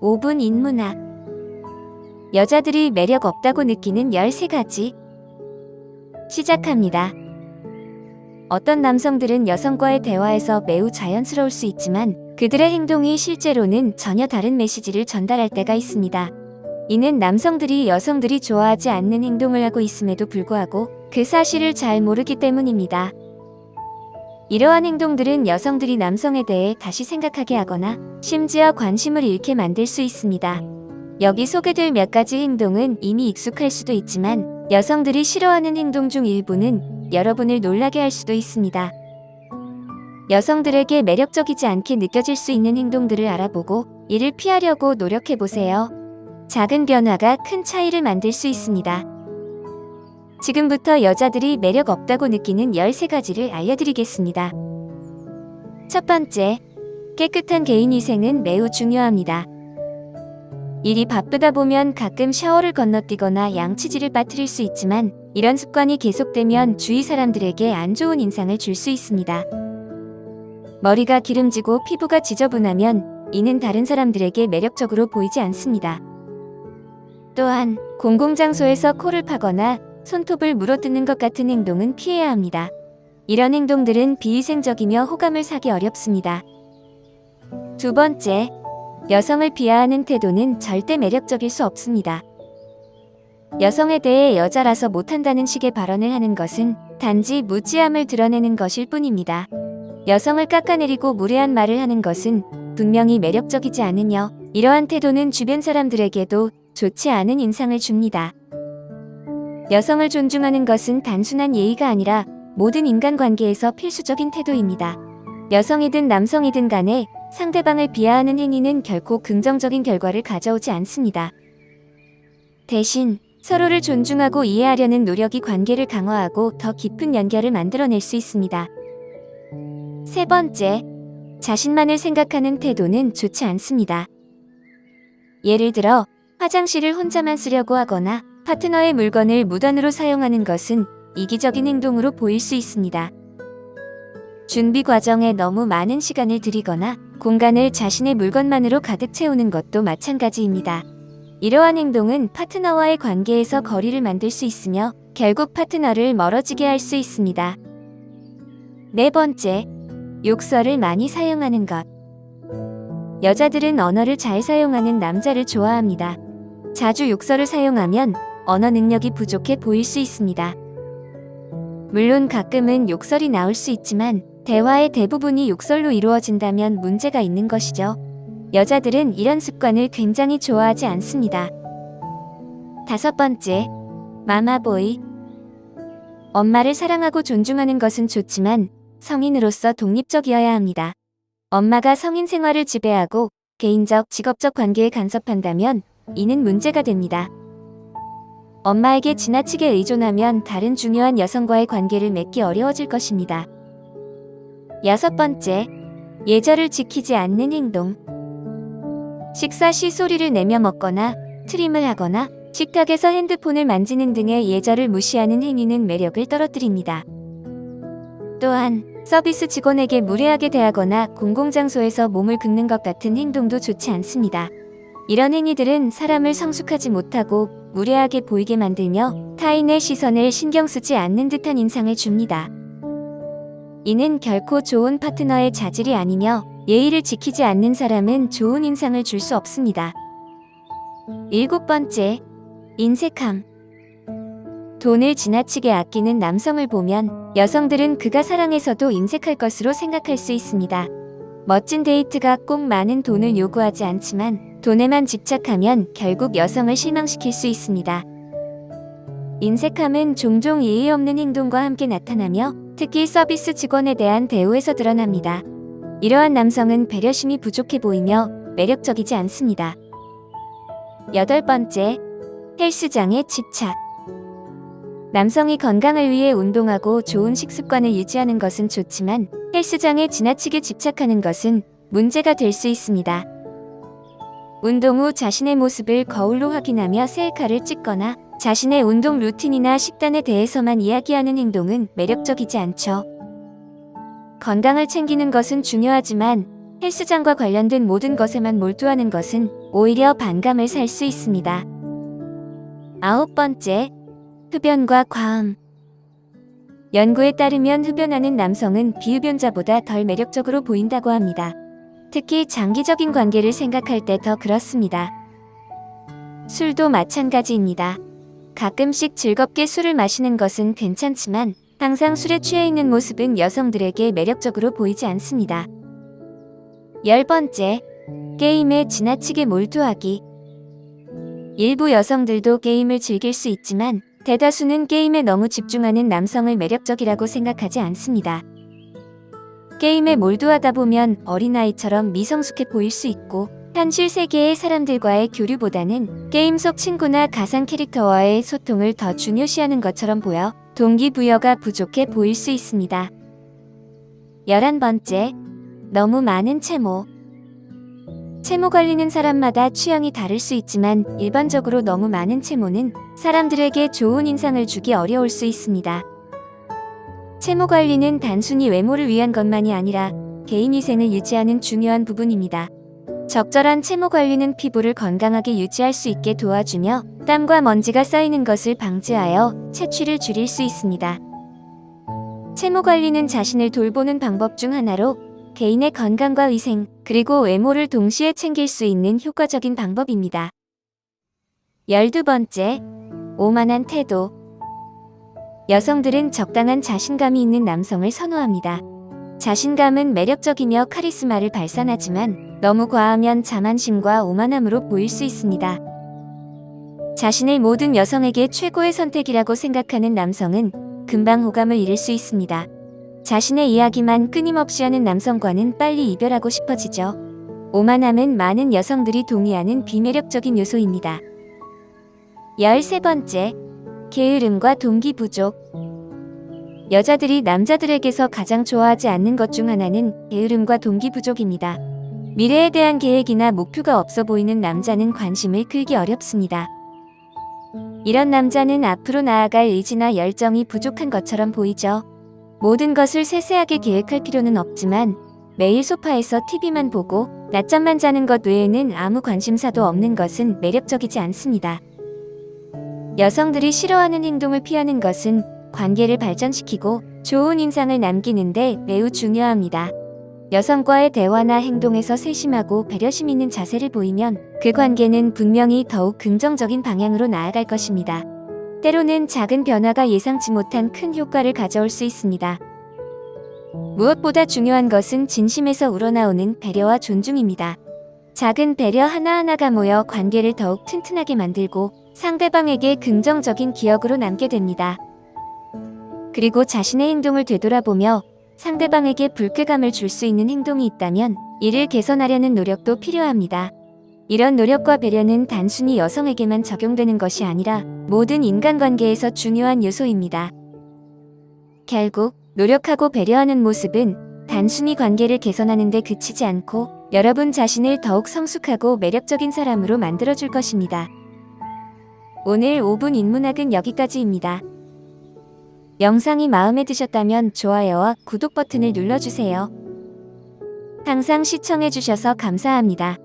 5분 인문학. 여자들이 매력 없다고 느끼는 13가지. 시작합니다. 어떤 남성들은 여성과의 대화에서 매우 자연스러울 수 있지만 그들의 행동이 실제로는 전혀 다른 메시지를 전달할 때가 있습니다. 이는 남성들이 여성들이 좋아하지 않는 행동을 하고 있음에도 불구하고 그 사실을 잘 모르기 때문입니다. 이러한 행동들은 여성들이 남성에 대해 다시 생각하게 하거나 심지어 관심을 잃게 만들 수 있습니다. 여기 소개될 몇 가지 행동은 이미 익숙할 수도 있지만 여성들이 싫어하는 행동 중 일부는 여러분을 놀라게 할 수도 있습니다. 여성들에게 매력적이지 않게 느껴질 수 있는 행동들을 알아보고 이를 피하려고 노력해보세요. 작은 변화가 큰 차이를 만들 수 있습니다. 지금부터 여자들이 매력 없다고 느끼는 13가지를 알려드리겠습니다. 첫 번째, 깨끗한 개인위생은 매우 중요합니다. 일이 바쁘다 보면 가끔 샤워를 건너뛰거나 양치질을 빠뜨릴 수 있지만 이런 습관이 계속되면 주위 사람들에게 안 좋은 인상을 줄 수 있습니다. 머리가 기름지고 피부가 지저분하면 이는 다른 사람들에게 매력적으로 보이지 않습니다. 또한 공공장소에서 코를 파거나 손톱을 물어뜯는 것 같은 행동은 피해야 합니다. 이런 행동들은 비위생적이며 호감을 사기 어렵습니다. 두 번째, 여성을 비하하는 태도는 절대 매력적일 수 없습니다. 여성에 대해 여자라서 못한다는 식의 발언을 하는 것은 단지 무지함을 드러내는 것일 뿐입니다. 여성을 깎아내리고 무례한 말을 하는 것은 분명히 매력적이지 않으며 이러한 태도는 주변 사람들에게도 좋지 않은 인상을 줍니다. 여성을 존중하는 것은 단순한 예의가 아니라 모든 인간관계에서 필수적인 태도입니다. 여성이든 남성이든 간에 상대방을 비하하는 행위는 결코 긍정적인 결과를 가져오지 않습니다. 대신 서로를 존중하고 이해하려는 노력이 관계를 강화하고 더 깊은 연결을 만들어낼 수 있습니다. 세 번째, 자신만을 생각하는 태도는 좋지 않습니다. 예를 들어 화장실을 혼자만 쓰려고 하거나 파트너의 물건을 무단으로 사용하는 것은 이기적인 행동으로 보일 수 있습니다. 준비 과정에 너무 많은 시간을 들이거나 공간을 자신의 물건만으로 가득 채우는 것도 마찬가지입니다. 이러한 행동은 파트너와의 관계에서 거리를 만들 수 있으며 결국 파트너를 멀어지게 할 수 있습니다. 네 번째, 욕설을 많이 사용하는 것. 여자들은 언어를 잘 사용하는 남자를 좋아합니다. 자주 욕설을 사용하면 언어 능력이 부족해 보일 수 있습니다. 물론 가끔은 욕설이 나올 수 있지만 대화의 대부분이 욕설로 이루어진다면 문제가 있는 것이죠. 여자들은 이런 습관을 굉장히 좋아하지 않습니다. 다섯 번째, 마마보이. 엄마를 사랑하고 존중하는 것은 좋지만 성인으로서 독립적이어야 합니다. 엄마가 성인 생활을 지배하고 개인적, 직업적 관계에 간섭한다면 이는 문제가 됩니다. 엄마에게 지나치게 의존하면 다른 중요한 여성과의 관계를 맺기 어려워질 것입니다. 여섯 번째, 예절을 지키지 않는 행동. 식사 시 소리를 내며 먹거나 트림을 하거나 식탁에서 핸드폰을 만지는 등의 예절을 무시하는 행위는 매력을 떨어뜨립니다. 또한 서비스 직원에게 무례하게 대하거나 공공장소에서 몸을 긁는 것 같은 행동도 좋지 않습니다. 이런 행위들은 사람을 성숙하지 못하고 무례하게 보이게 만들며 타인의 시선을 신경 쓰지 않는 듯한 인상을 줍니다. 이는 결코 좋은 파트너의 자질이 아니며 예의를 지키지 않는 사람은 좋은 인상을 줄 수 없습니다. 일곱 번째, 인색함. 돈을 지나치게 아끼는 남성을 보면 여성들은 그가 사랑해서도 인색할 것으로 생각할 수 있습니다. 멋진 데이트가 꼭 많은 돈을 요구하지 않지만 돈에만 집착하면 결국 여성을 실망시킬 수 있습니다. 인색함은 종종 예의 없는 행동과 함께 나타나며 특히 서비스 직원에 대한 대우에서 드러납니다. 이러한 남성은 배려심이 부족해 보이며 매력적이지 않습니다. 여덟 번째, 헬스장에 집착. 남성이 건강을 위해 운동하고 좋은 식습관을 유지하는 것은 좋지만 헬스장에 지나치게 집착하는 것은 문제가 될 수 있습니다. 운동 후 자신의 모습을 거울로 확인하며 셀카를 찍거나 자신의 운동 루틴이나 식단에 대해서만 이야기하는 행동은 매력적이지 않죠. 건강을 챙기는 것은 중요하지만 헬스장과 관련된 모든 것에만 몰두하는 것은 오히려 반감을 살 수 있습니다. 9번째, 흡연과 과음. 연구에 따르면 흡연하는 남성은 비흡연자보다 덜 매력적으로 보인다고 합니다. 특히 장기적인 관계를 생각할 때 더 그렇습니다. 술도 마찬가지입니다. 가끔씩 즐겁게 술을 마시는 것은 괜찮지만 항상 술에 취해 있는 모습은 여성들에게 매력적으로 보이지 않습니다. 10번째, 게임에 지나치게 몰두하기. 일부 여성들도 게임을 즐길 수 있지만 대다수는 게임에 너무 집중하는 남성을 매력적이라고 생각하지 않습니다. 게임에 몰두하다 보면 어린아이처럼 미성숙해 보일 수 있고 현실 세계의 사람들과의 교류보다는 게임 속 친구나 가상 캐릭터와의 소통을 더 중요시하는 것처럼 보여 동기부여가 부족해 보일 수 있습니다. 11번째, 너무 많은 채모. 채모 관리는 사람마다 취향이 다를 수 있지만 일반적으로 너무 많은 채모는 사람들에게 좋은 인상을 주기 어려울 수 있습니다. 채모 관리는 단순히 외모를 위한 것만이 아니라 개인위생을 유지하는 중요한 부분입니다. 적절한 채모 관리는 피부를 건강하게 유지할 수 있게 도와주며 땀과 먼지가 쌓이는 것을 방지하여 채취를 줄일 수 있습니다. 채모 관리는 자신을 돌보는 방법 중 하나로 개인의 건강과 위생, 그리고 외모를 동시에 챙길 수 있는 효과적인 방법입니다. 12번째, 오만한 태도. 여성들은 적당한 자신감이 있는 남성을 선호합니다. 자신감은 매력적이며 카리스마를 발산하지만 너무 과하면 자만심과 오만함으로 보일 수 있습니다. 자신을 모든 여성에게 최고의 선택이라고 생각하는 남성은 금방 호감을 잃을 수 있습니다. 자신의 이야기만 끊임없이 하는 남성과는 빨리 이별하고 싶어지죠. 오만함은 많은 여성들이 동의하는 비매력적인 요소입니다. 13번째, 게으름과 동기 부족. 여자들이 남자들에게서 가장 좋아하지 않는 것 중 하나는 게으름과 동기 부족입니다. 미래에 대한 계획이나 목표가 없어 보이는 남자는 관심을 끌기 어렵습니다. 이런 남자는 앞으로 나아갈 의지나 열정이 부족한 것처럼 보이죠. 모든 것을 세세하게 계획할 필요는 없지만 매일 소파에서 TV만 보고 낮잠만 자는 것 외에는 아무 관심사도 없는 것은 매력적이지 않습니다. 여성들이 싫어하는 행동을 피하는 것은 관계를 발전시키고 좋은 인상을 남기는데 매우 중요합니다. 여성과의 대화나 행동에서 세심하고 배려심 있는 자세를 보이면 그 관계는 분명히 더욱 긍정적인 방향으로 나아갈 것입니다. 때로는 작은 변화가 예상치 못한 큰 효과를 가져올 수 있습니다. 무엇보다 중요한 것은 진심에서 우러나오는 배려와 존중입니다. 작은 배려 하나하나가 모여 관계를 더욱 튼튼하게 만들고 상대방에게 긍정적인 기억으로 남게 됩니다. 그리고 자신의 행동을 되돌아보며 상대방에게 불쾌감을 줄 수 있는 행동이 있다면 이를 개선하려는 노력도 필요합니다. 이런 노력과 배려는 단순히 여성에게만 적용되는 것이 아니라 모든 인간관계에서 중요한 요소입니다. 결국 노력하고 배려하는 모습은 단순히 관계를 개선하는 데 그치지 않고 여러분 자신을 더욱 성숙하고 매력적인 사람으로 만들어줄 것입니다. 오늘 5분 인문학은 여기까지입니다. 영상이 마음에 드셨다면 좋아요와 구독 버튼을 눌러주세요. 항상 시청해주셔서 감사합니다.